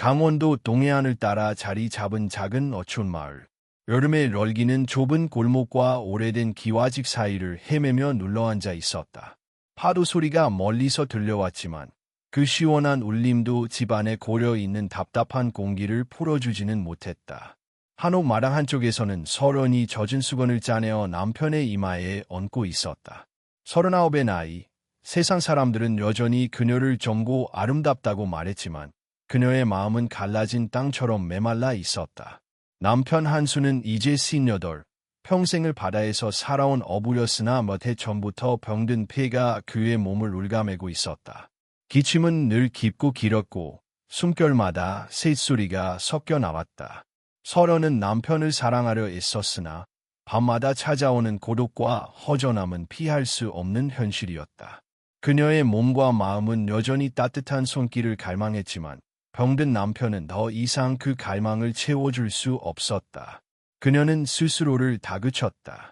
강원도 동해안을 따라 자리 잡은 작은 어촌 마을. 여름에 널기는 좁은 골목과 오래된 기와집 사이를 헤매며 눌러앉아 있었다. 파도 소리가 멀리서 들려왔지만 그 시원한 울림도 집안에 고려 있는 답답한 공기를 풀어주지는 못했다. 한옥 마당 한쪽에서는 서른이 젖은 수건을 짜내어 남편의 이마에 얹고 있었다. 39의 나이. 세상 사람들은 여전히 그녀를 젊고 아름답다고 말했지만 그녀의 마음은 갈라진 땅처럼 메말라 있었다. 남편 한수는 이제 58, 평생을 바다에서 살아온 어부였으나 몇 해 전부터 병든 폐가 그의 몸을 울가매고 있었다. 기침은 늘 깊고 길었고 숨결마다 새소리가 섞여 나왔다. 서른은 남편을 사랑하려 애썼으나 밤마다 찾아오는 고독과 허전함은 피할 수 없는 현실이었다. 그녀의 몸과 마음은 여전히 따뜻한 손길을 갈망했지만 병든 남편은 더 이상 그 갈망을 채워줄 수 없었다. 그녀는 스스로를 다그쳤다.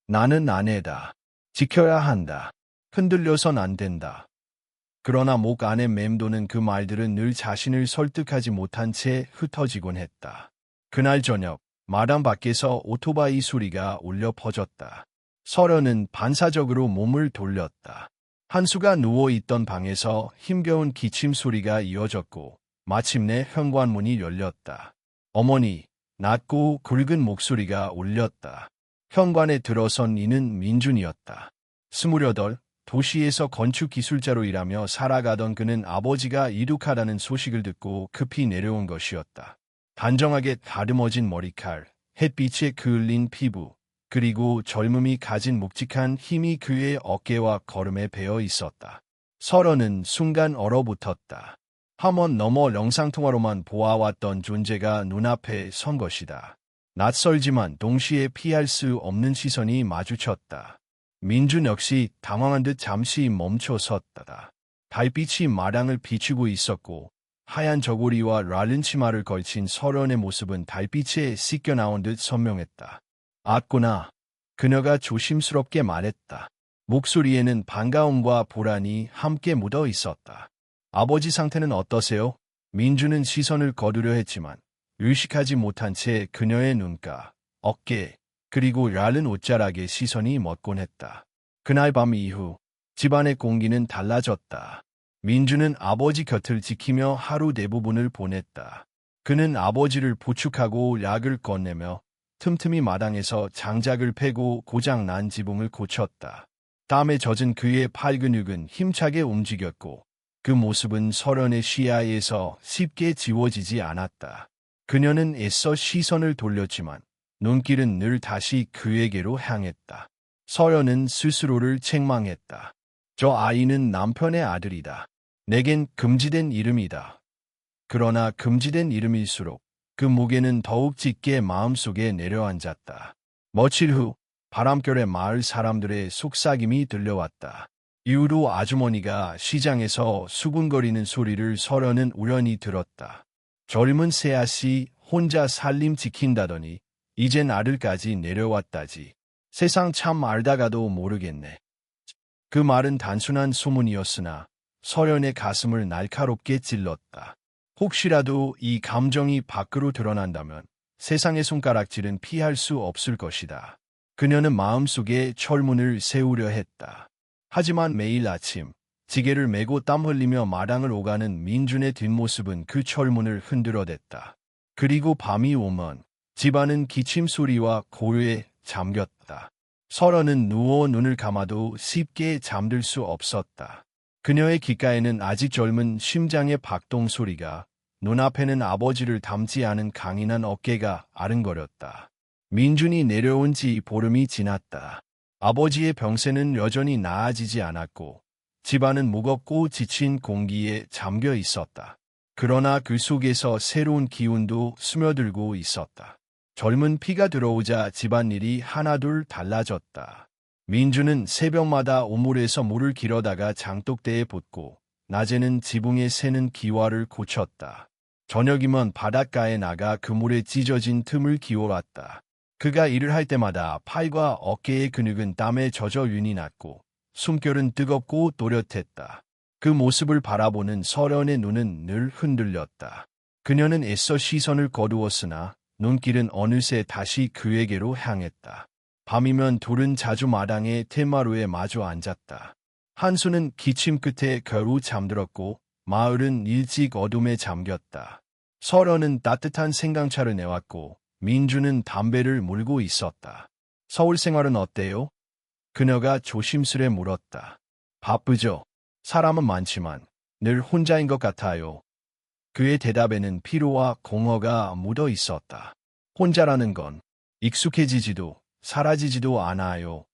나는 아내다. 지켜야 한다. 흔들려선 안 된다. 그러나 목 안에 맴도는 그 말들은 늘 자신을 설득하지 못한 채 흩어지곤 했다. 그날 저녁 마당 밖에서 오토바이 소리가 울려 퍼졌다. 서른은 반사적으로 몸을 돌렸다. 한수가 누워있던 방에서 힘겨운 기침 소리가 이어졌고 마침내 현관문이 열렸다. 어머니, 낮고 굵은 목소리가 울렸다. 현관에 들어선 이는 민준이었다. 28, 도시에서 건축기술자로 일하며 살아가던 그는 아버지가 이륙하다는 소식을 듣고 급히 내려온 것이었다. 단정하게 다듬어진 머리칼, 햇빛에 그을린 피부, 그리고 젊음이 가진 묵직한 힘이 그의 어깨와 걸음에 배어 있었다. 서른은 순간 얼어붙었다. 한번 넘어 영상통화로만 보아왔던 존재가 눈앞에 선 것이다. 낯설지만 동시에 피할 수 없는 시선이 마주쳤다. 민준 역시 당황한 듯 잠시 멈춰 섰다. 달빛이 마당을 비추고 있었고 하얀 저고리와 랄른 치마를 걸친 서른의 모습은 달빛에 씻겨 나온 듯 선명했다. 왔구나. 그녀가 조심스럽게 말했다. 목소리에는 반가움과 불안이 함께 묻어 있었다. 아버지 상태는 어떠세요? 민준은 시선을 거두려 했지만 의식하지 못한 채 그녀의 눈가, 어깨, 그리고 랄른 옷자락에 시선이 멎곤 했다. 그날 밤 이후 집안의 공기는 달라졌다. 민준은 아버지 곁을 지키며 하루 대부분을 보냈다. 그는 아버지를 부축하고 약을 건네며 틈틈이 마당에서 장작을 패고 고장 난 지붕을 고쳤다. 땀에 젖은 그의 팔 근육은 힘차게 움직였고 그 모습은 서른의 시야에서 쉽게 지워지지 않았다. 그녀는 애써 시선을 돌렸지만 눈길은 늘 다시 그에게로 향했다. 서른은 스스로를 책망했다. 저 아이는 남편의 아들이다. 내겐 금지된 이름이다. 그러나 금지된 이름일수록 그 무게는 더욱 짙게 마음속에 내려앉았다. 며칠 후 바람결에 마을 사람들의 속삭임이 들려왔다. 이후로 아주머니가 시장에서 수군거리는 소리를 서른은 우연히 들었다. 젊은 새아씨 혼자 살림 지킨다더니 이젠 아들까지 내려왔다지. 세상 참 알다가도 모르겠네. 그 말은 단순한 소문이었으나 서른의 가슴을 날카롭게 찔렀다. 혹시라도 이 감정이 밖으로 드러난다면 세상의 손가락질은 피할 수 없을 것이다. 그녀는 마음속에 철문을 세우려 했다. 하지만 매일 아침 지게를 메고 땀 흘리며 마당을 오가는 민준의 뒷모습은 그 철문을 흔들어댔다. 그리고 밤이 오면 집안은 기침 소리와 고요에 잠겼다. 서른은 누워 눈을 감아도 쉽게 잠들 수 없었다. 그녀의 귓가에는 아직 젊은 심장의 박동 소리가, 눈앞에는 아버지를 닮지 않은 강인한 어깨가 아른거렸다. 민준이 내려온 지 보름이 지났다. 아버지의 병세는 여전히 나아지지 않았고 집안은 무겁고 지친 공기에 잠겨 있었다. 그러나 그 속에서 새로운 기운도 스며들고 있었다. 젊은 피가 들어오자 집안일이 하나둘 달라졌다. 민주는 새벽마다 우물에서 물을 길어다가 장독대에 붓고 낮에는 지붕에 새는 기와를 고쳤다. 저녁이면 바닷가에 나가 그물에 찢어진 틈을 기워왔다. 그가 일을 할 때마다 팔과 어깨의 근육은 땀에 젖어 윤이 났고 숨결은 뜨겁고 또렷했다. 그 모습을 바라보는 서른의 눈은 늘 흔들렸다. 그녀는 애써 시선을 거두었으나 눈길은 어느새 다시 그에게로 향했다. 밤이면 둘은 자주 마당의 테마루에 마주 앉았다. 한수는 기침 끝에 겨우 잠들었고 마을은 일찍 어둠에 잠겼다. 서련은 따뜻한 생강차를 내왔고 민주는 담배를 물고 있었다. 서울 생활은 어때요? 그녀가 조심스레 물었다. 바쁘죠. 사람은 많지만 늘 혼자인 것 같아요. 그의 대답에는 피로와 공허가 묻어 있었다. 혼자라는 건 익숙해지지도 사라지지도 않아요.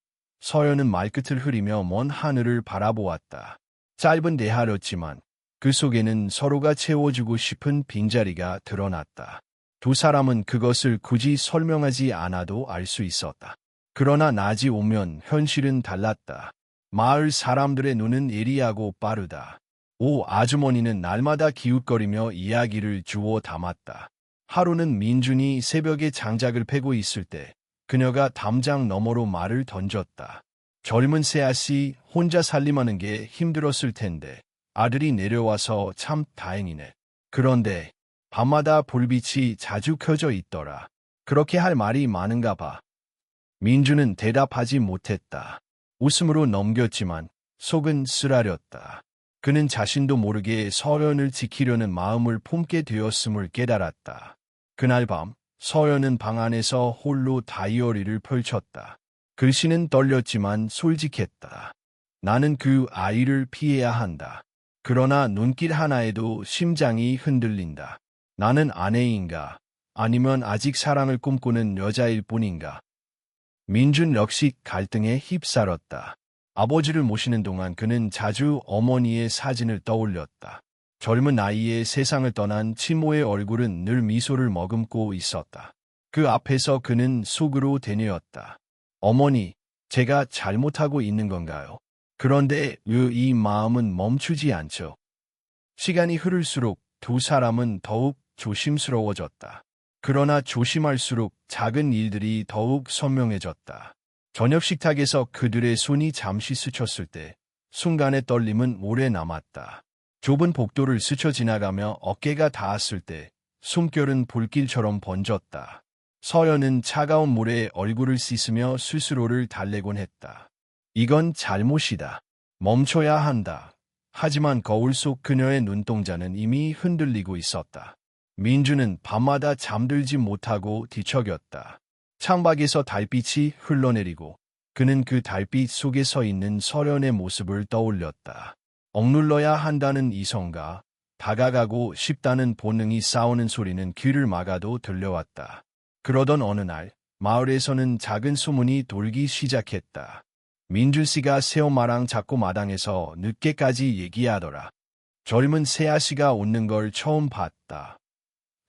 서연은 말끝을 흐리며 먼 하늘을 바라보았다. 짧은 대화였지만 그 속에는 서로가 채워주고 싶은 빈자리가 드러났다. 두 사람은 그것을 굳이 설명하지 않아도 알 수 있었다. 그러나 낮이 오면 현실은 달랐다. 마을 사람들의 눈은 예리하고 빠르다. 오 아주머니는 날마다 기웃거리며 이야기를 주워 담았다. 하루는 민준이 새벽에 장작을 패고 있을 때 그녀가 담장 너머로 말을 던졌다. 젊은 새아씨 혼자 살림하는 게 힘들었을 텐데 아들이 내려와서 참 다행이네. 그런데 밤마다 불빛이 자주 켜져 있더라. 그렇게 할 말이 많은가 봐. 민주는 대답하지 못했다. 웃음으로 넘겼지만 속은 쓰라렸다. 그는 자신도 모르게 서연을 지키려는 마음을 품게 되었음을 깨달았다. 그날 밤 서연은 방 안에서 홀로 다이어리를 펼쳤다. 글씨는 떨렸지만 솔직했다. 나는 그 아이를 피해야 한다. 그러나 눈길 하나에도 심장이 흔들린다. 나는 아내인가? 아니면 아직 사랑을 꿈꾸는 여자일 뿐인가? 민준 역시 갈등에 휩싸였다. 아버지를 모시는 동안 그는 자주 어머니의 사진을 떠올렸다. 젊은 나이에 세상을 떠난 친모의 얼굴은 늘 미소를 머금고 있었다. 그 앞에서 그는 속으로 되뇌었다. 어머니, 제가 잘못하고 있는 건가요? 그런데 왜 이 마음은 멈추지 않죠? 시간이 흐를수록 두 사람은 더욱 조심스러워졌다. 그러나 조심할수록 작은 일들이 더욱 선명해졌다. 저녁 식탁에서 그들의 손이 잠시 스쳤을 때 순간의 떨림은 오래 남았다. 좁은 복도를 스쳐 지나가며 어깨가 닿았을 때 숨결은 불길처럼 번졌다. 서연은 차가운 물에 얼굴을 씻으며 스스로를 달래곤 했다. 이건 잘못이다. 멈춰야 한다. 하지만 거울 속 그녀의 눈동자는 이미 흔들리고 있었다. 민주는 밤마다 잠들지 못하고 뒤척였다. 창밖에서 달빛이 흘러내리고 그는 그 달빛 속에 서 있는 서련의 모습을 떠올렸다. 억눌러야 한다는 이성과 다가가고 싶다는 본능이 싸우는 소리는 귀를 막아도 들려왔다. 그러던 어느 날 마을에서는 작은 소문이 돌기 시작했다. 민준 씨가 새엄마랑 자꾸 마당에서 늦게까지 얘기하더라. 젊은 새아씨가 웃는 걸 처음 봤다.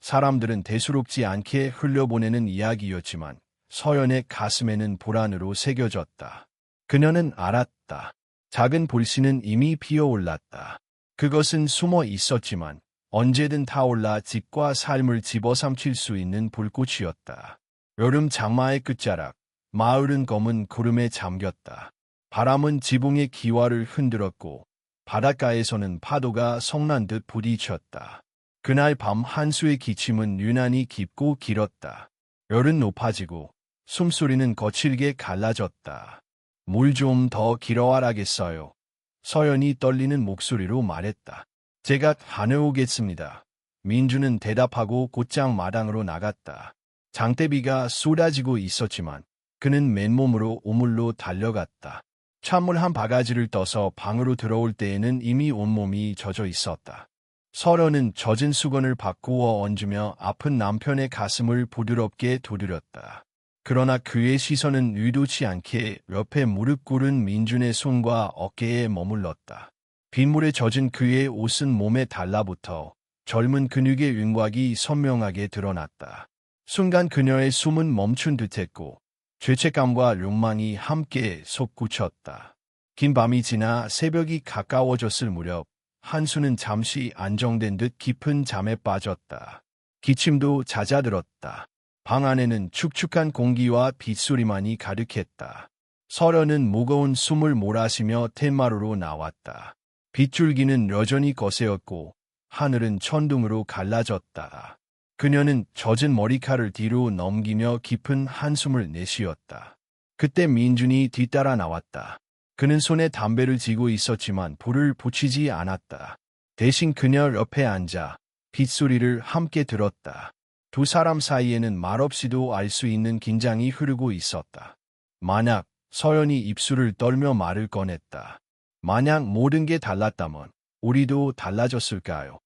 사람들은 대수롭지 않게 흘려보내는 이야기였지만 서연의 가슴에는 불안으로 새겨졌다. 그녀는 알았다. 작은 불씨는 이미 피어올랐다. 그것은 숨어 있었지만 언제든 타올라 집과 삶을 집어삼킬 수 있는 불꽃이었다. 여름 장마의 끝자락, 마을은 검은 구름에 잠겼다. 바람은 지붕의 기와를 흔들었고 바닷가에서는 파도가 성난 듯 부딪혔다. 그날 밤 한수의 기침은 유난히 깊고 길었다. 열은 높아지고 숨소리는 거칠게 갈라졌다. 물 좀 더 길어와라겠어요. 서연이 떨리는 목소리로 말했다. 제가 다녀오겠습니다. 민주는 대답하고 곧장 마당으로 나갔다. 장대비가 쏟아지고 있었지만 그는 맨몸으로 우물로 달려갔다. 찬물 한 바가지를 떠서 방으로 들어올 때에는 이미 온몸이 젖어 있었다. 서련은 젖은 수건을 바꾸어 얹으며 아픈 남편의 가슴을 부드럽게 두드렸다. 그러나 그의 시선은 의도치 않게 옆에 무릎 꿇은 민준의 손과 어깨에 머물렀다. 빗물에 젖은 그의 옷은 몸에 달라붙어 젊은 근육의 윤곽이 선명하게 드러났다. 순간 그녀의 숨은 멈춘 듯했고 죄책감과 욕망이 함께 솟구쳤다. 긴 밤이 지나 새벽이 가까워졌을 무렵 한수는 잠시 안정된 듯 깊은 잠에 빠졌다. 기침도 잦아들었다. 방 안에는 축축한 공기와 빗소리만이 가득했다. 서련은 무거운 숨을 몰아쉬며 텐마루로 나왔다. 빗줄기는 여전히 거세었고 하늘은 천둥으로 갈라졌다. 그녀는 젖은 머리칼을 뒤로 넘기며 깊은 한숨을 내쉬었다. 그때 민준이 뒤따라 나왔다. 그는 손에 담배를 쥐고 있었지만 불을 붙이지 않았다. 대신 그녀 옆에 앉아 빗소리를 함께 들었다. 두 사람 사이에는 말없이도 알 수 있는 긴장이 흐르고 있었다. 만약 서연이 입술을 떨며 말을 꺼냈다. 만약 모든 게 달랐다면 우리도 달라졌을까요?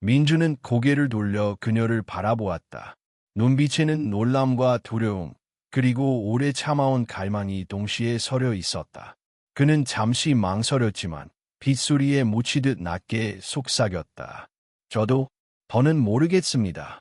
민주는 고개를 돌려 그녀를 바라보았다. 눈빛에는 놀람과 두려움, 그리고 오래 참아온 갈망이 동시에 서려 있었다. 그는 잠시 망설였지만 빗소리에 묻히듯 낮게 속삭였다. 저도 더는 모르겠습니다.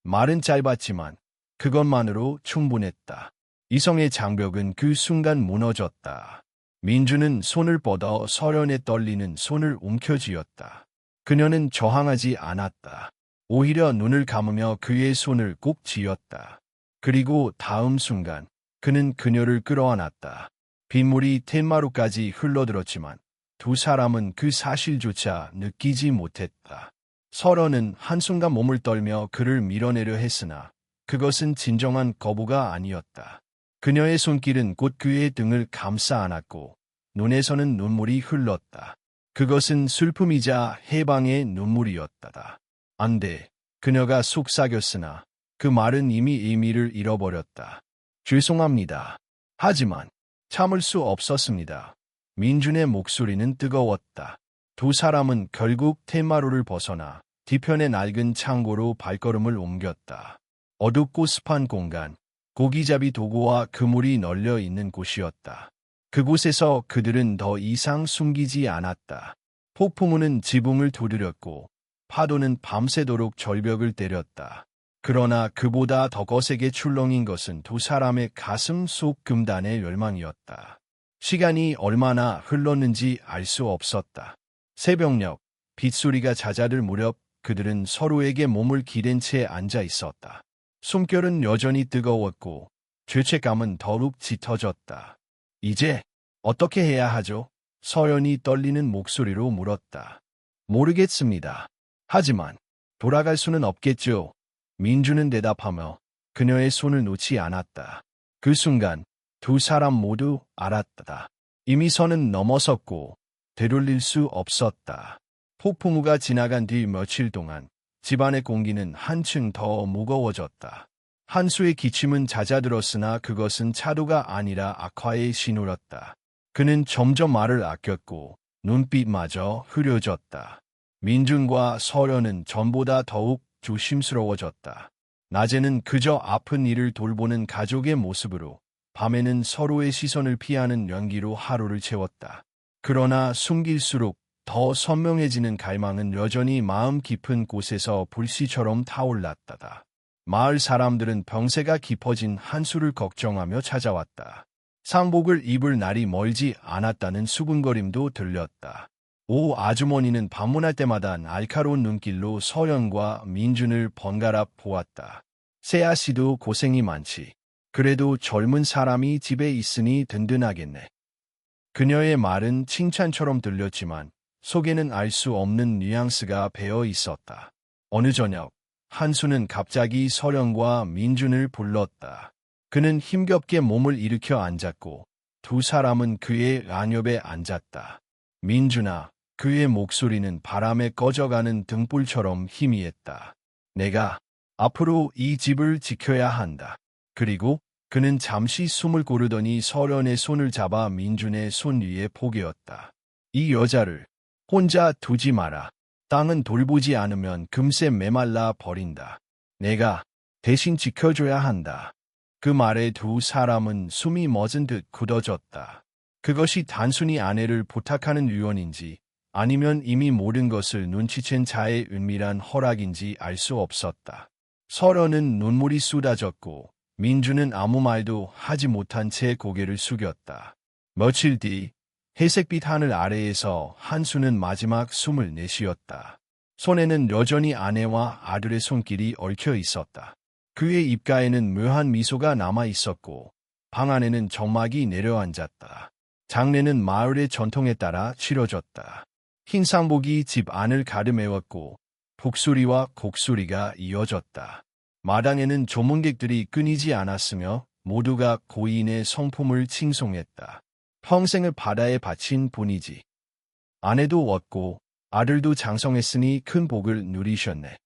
말은 짧았지만 그것만으로 충분했다. 이성의 장벽은 그 순간 무너졌다. 민주는 손을 뻗어 서연의 떨리는 손을 움켜쥐었다. 그녀는 저항하지 않았다. 오히려 눈을 감으며 그의 손을 꼭 쥐었다. 그리고 다음 순간 그는 그녀를 끌어안았다. 빗물이 텐마루까지 흘러들었지만 두 사람은 그 사실조차 느끼지 못했다. 서로는 한순간 몸을 떨며 그를 밀어내려 했으나 그것은 진정한 거부가 아니었다. 그녀의 손길은 곧 그의 등을 감싸 안았고 눈에서는 눈물이 흘렀다. 그것은 슬픔이자 해방의 눈물이었다. 안 돼. 그녀가 속삭였으나 그 말은 이미 의미를 잃어버렸다. 죄송합니다. 하지만 참을 수 없었습니다. 민준의 목소리는 뜨거웠다. 두 사람은 결국 텐마루를 벗어나 뒤편의 낡은 창고로 발걸음을 옮겼다. 어둡고 습한 공간, 고기잡이 도구와 그물이 널려 있는 곳이었다. 그곳에서 그들은 더 이상 숨기지 않았다. 폭풍우는 지붕을 두드렸고 파도는 밤새도록 절벽을 때렸다. 그러나 그보다 더 거세게 출렁인 것은 두 사람의 가슴 속 금단의 열망이었다. 시간이 얼마나 흘렀는지 알 수 없었다. 새벽녘, 빗소리가 잦아들 무렵 그들은 서로에게 몸을 기댄 채 앉아 있었다. 숨결은 여전히 뜨거웠고 죄책감은 더욱 짙어졌다. 이제 어떻게 해야 하죠? 서연이 떨리는 목소리로 물었다. 모르겠습니다. 하지만 돌아갈 수는 없겠죠. 민주는 대답하며 그녀의 손을 놓지 않았다. 그 순간 두 사람 모두 알았다. 이미 선은 넘어섰고 되돌릴 수 없었다. 폭풍우가 지나간 뒤 며칠 동안 집안의 공기는 한층 더 무거워졌다. 한수의 기침은 잦아들었으나 그것은 차도가 아니라 악화의 신호였다. 그는 점점 말을 아꼈고 눈빛마저 흐려졌다. 민준과 서련은 전보다 더욱 조심스러워졌다. 낮에는 그저 아픈 이를 돌보는 가족의 모습으로, 밤에는 서로의 시선을 피하는 연기로 하루를 채웠다. 그러나 숨길수록 더 선명해지는 갈망은 여전히 마음 깊은 곳에서 불씨처럼 타올랐다. 마을 사람들은 병세가 깊어진 한수를 걱정하며 찾아왔다. 상복을 입을 날이 멀지 않았다는 수군거림도 들렸다. 오 아주머니는 방문할 때마다 날카로운 눈길로 서연과 민준을 번갈아 보았다. 세아씨도 고생이 많지. 그래도 젊은 사람이 집에 있으니 든든하겠네. 그녀의 말은 칭찬처럼 들렸지만 속에는 알 수 없는 뉘앙스가 배어 있었다. 어느 저녁, 한수는 갑자기 서연과 민준을 불렀다. 그는 힘겹게 몸을 일으켜 앉았고 두 사람은 그의 안옆에 앉았다. 민준아, 그의 목소리는 바람에 꺼져가는 등불처럼 희미했다. 내가 앞으로 이 집을 지켜야 한다. 그리고 그는 잠시 숨을 고르더니 서연의 손을 잡아 민준의 손 위에 포개었다. 이 여자를 혼자 두지 마라. 땅은 돌보지 않으면 금세 메말라 버린다. 내가 대신 지켜줘야 한다. 그 말에 두 사람은 숨이 멎은 듯 굳어졌다. 그것이 단순히 아내를 부탁하는 유언인지 아니면 이미 모든 것을 눈치챈 자의 은밀한 허락인지 알 수 없었다. 서로는 눈물이 쏟아졌고 민주는 아무 말도 하지 못한 채 고개를 숙였다. 며칠 뒤 회색빛 하늘 아래에서 한수는 마지막 숨을 내쉬었다. 손에는 여전히 아내와 아들의 손길이 얽혀 있었다. 그의 입가에는 묘한 미소가 남아 있었고 방 안에는 정막이 내려앉았다. 장례는 마을의 전통에 따라 치러졌다. 흰상복이 집 안을 가르메웠고 북소리와 곡소리가 이어졌다. 마당에는 조문객들이 끊이지 않았으며 모두가 고인의 성품을 칭송했다. 평생을 바다에 바친 분이지. 아내도 얻고 아들도 장성했으니 큰 복을 누리셨네.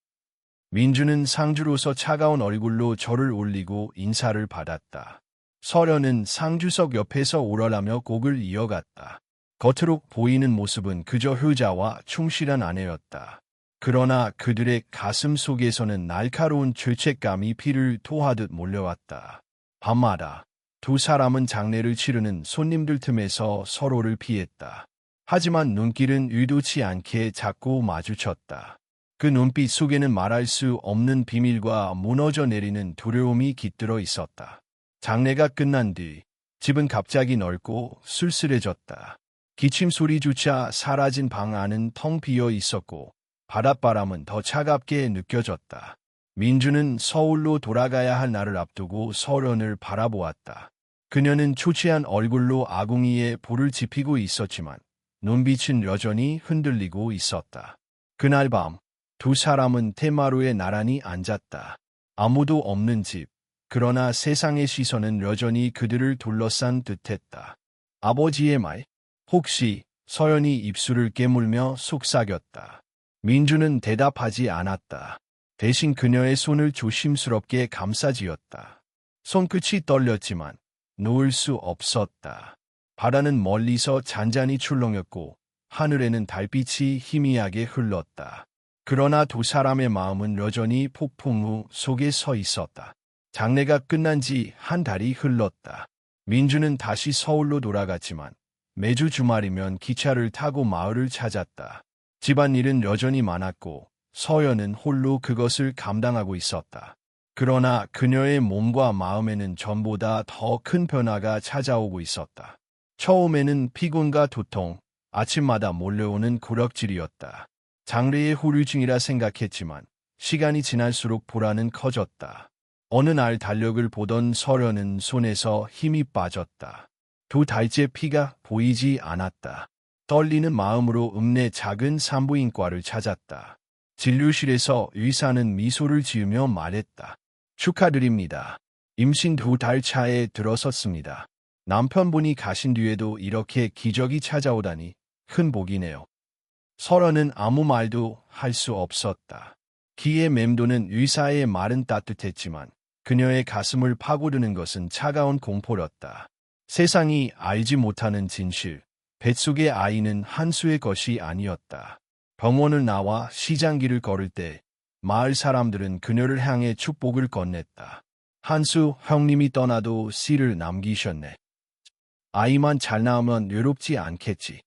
민주는 상주로서 차가운 얼굴로 절을 올리고 인사를 받았다. 서련은 상주석 옆에서 우러라며 곡을 이어갔다. 겉으로 보이는 모습은 그저 효자와 충실한 아내였다. 그러나 그들의 가슴 속에서는 날카로운 죄책감이 피를 토하듯 몰려왔다. 밤마다 두 사람은 장례를 치르는 손님들 틈에서 서로를 피했다. 하지만 눈길은 의도치 않게 자꾸 마주쳤다. 그 눈빛 속에는 말할 수 없는 비밀과 무너져 내리는 두려움이 깃들어 있었다. 장례가 끝난 뒤 집은 갑자기 넓고 쓸쓸해졌다. 기침 소리조차 사라진 방 안은 텅 비어 있었고 바닷바람은 더 차갑게 느껴졌다. 민주는 서울로 돌아가야 할 날을 앞두고 서련을 바라보았다. 그녀는 초췌한 얼굴로 아궁이에 불을 지피고 있었지만 눈빛은 여전히 흔들리고 있었다. 그날 밤 두 사람은 테마루에 나란히 앉았다. 아무도 없는 집. 그러나 세상의 시선은 여전히 그들을 둘러싼 듯했다. 아버지의 말. 혹시 서연이 입술을 깨물며 속삭였다. 민주는 대답하지 않았다. 대신 그녀의 손을 조심스럽게 감싸쥐었다. 손끝이 떨렸지만 놓을 수 없었다. 바다는 멀리서 잔잔히 출렁였고 하늘에는 달빛이 희미하게 흘렀다. 그러나 두 사람의 마음은 여전히 폭풍우 속에 서 있었다. 장례가 끝난 지 한 달이 흘렀다. 민주는 다시 서울로 돌아갔지만 매주 주말이면 기차를 타고 마을을 찾았다. 집안일은 여전히 많았고 서연은 홀로 그것을 감당하고 있었다. 그러나 그녀의 몸과 마음에는 전보다 더 큰 변화가 찾아오고 있었다. 처음에는 피곤과 두통, 아침마다 몰려오는 구역질이었다. 장래의 후유증이라 생각했지만 시간이 지날수록 불안은 커졌다. 어느 날 달력을 보던 서련은 손에서 힘이 빠졌다. 두 달째 피가 보이지 않았다. 떨리는 마음으로 읍내 작은 산부인과를 찾았다. 진료실에서 의사는 미소를 지으며 말했다. 축하드립니다. 임신 2달 차에 들어섰습니다. 남편분이 가신 뒤에도 이렇게 기적이 찾아오다니 큰 복이네요. 서련은 아무 말도 할 수 없었다. 귀에 맴도는 의사의 말은 따뜻했지만 그녀의 가슴을 파고드는 것은 차가운 공포였다. 세상이 알지 못하는 진실, 뱃속의 아이는 한수의 것이 아니었다. 병원을 나와 시장길을 걸을 때 마을 사람들은 그녀를 향해 축복을 건넸다. 한수 형님이 떠나도 씨를 남기셨네. 아이만 잘 나오면 외롭지 않겠지.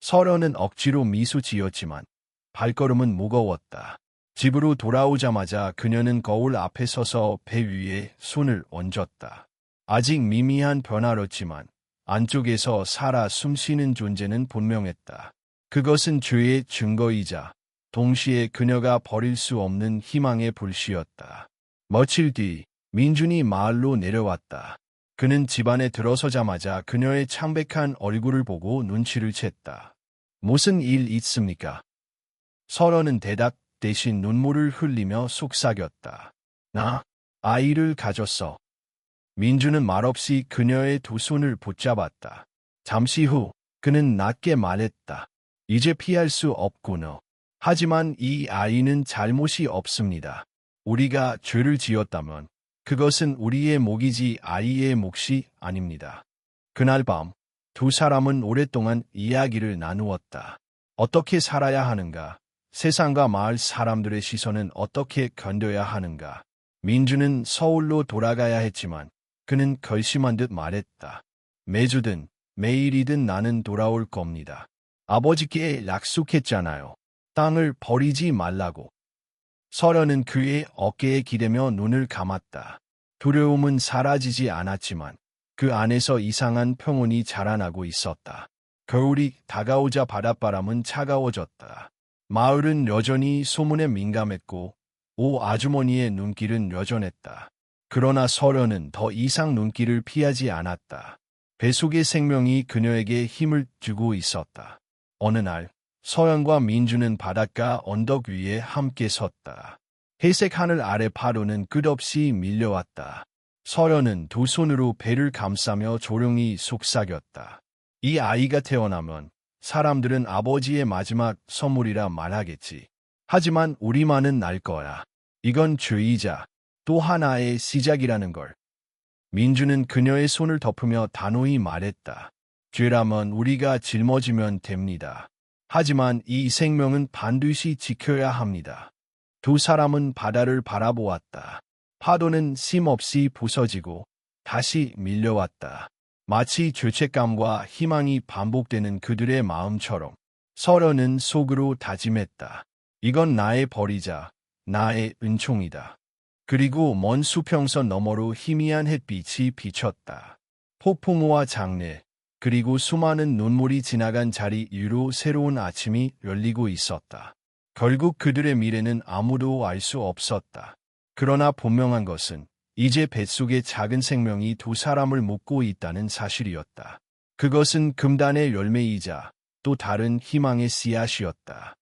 서련은 억지로 미소 지었지만 발걸음은 무거웠다. 집으로 돌아오자마자 그녀는 거울 앞에 서서 배 위에 손을 얹었다. 아직 미미한 변화였지만 안쪽에서 살아 숨쉬는 존재는 분명했다. 그것은 죄의 증거이자 동시에 그녀가 버릴 수 없는 희망의 불씨였다. 며칠 뒤 민준이 마을로 내려왔다. 그는 집안에 들어서자마자 그녀의 창백한 얼굴을 보고 눈치를 챘다. 무슨 일 있습니까? 서련은 대답 대신 눈물을 흘리며 속삭였다. 나 아이를 가졌어. 민주는 말없이 그녀의 두 손을 붙잡았다. 잠시 후 그는 낮게 말했다. 이제 피할 수 없구나. 하지만 이 아이는 잘못이 없습니다. 우리가 죄를 지었다면 그것은 우리의 몫이지 아이의 몫이 아닙니다. 그날 밤 두 사람은 오랫동안 이야기를 나누었다. 어떻게 살아야 하는가? 세상과 마을 사람들의 시선은 어떻게 견뎌야 하는가? 민주는 서울로 돌아가야 했지만 그는 결심한 듯 말했다. 매주든 매일이든 나는 돌아올 겁니다. 아버지께 약속했잖아요. 땅을 버리지 말라고. 서련은 그의 어깨에 기대며 눈을 감았다. 두려움은 사라지지 않았지만 그 안에서 이상한 평온이 자라나고 있었다. 겨울이 다가오자 바닷바람은 차가워졌다. 마을은 여전히 소문에 민감했고 오 아주머니의 눈길은 여전했다. 그러나 서련은 더 이상 눈길을 피하지 않았다. 뱃속의 생명이 그녀에게 힘을 주고 있었다. 어느 날 서연과 민주는 바닷가 언덕 위에 함께 섰다. 회색 하늘 아래 파도는 끝없이 밀려왔다. 서연은 두 손으로 배를 감싸며 조용히 속삭였다. 이 아이가 태어나면 사람들은 아버지의 마지막 선물이라 말하겠지. 하지만 우리만은 알 거야. 이건 죄이자 또 하나의 시작이라는 걸. 민주는 그녀의 손을 덮으며 단호히 말했다. 죄라면 우리가 짊어지면 됩니다. 하지만 이 생명은 반드시 지켜야 합니다. 두 사람은 바다를 바라보았다. 파도는 쉼없이 부서지고 다시 밀려왔다. 마치 죄책감과 희망이 반복되는 그들의 마음처럼 서연은 속으로 다짐했다. 이건 나의 벌이자 나의 은총이다. 그리고 먼 수평선 너머로 희미한 햇빛이 비쳤다. 폭풍우와 장례, 그리고 수많은 눈물이 지나간 자리 위로 새로운 아침이 열리고 있었다. 결국 그들의 미래는 아무도 알 수 없었다. 그러나 분명한 것은 이제 뱃속에 작은 생명이 두 사람을 묶고 있다는 사실이었다. 그것은 금단의 열매이자 또 다른 희망의 씨앗이었다.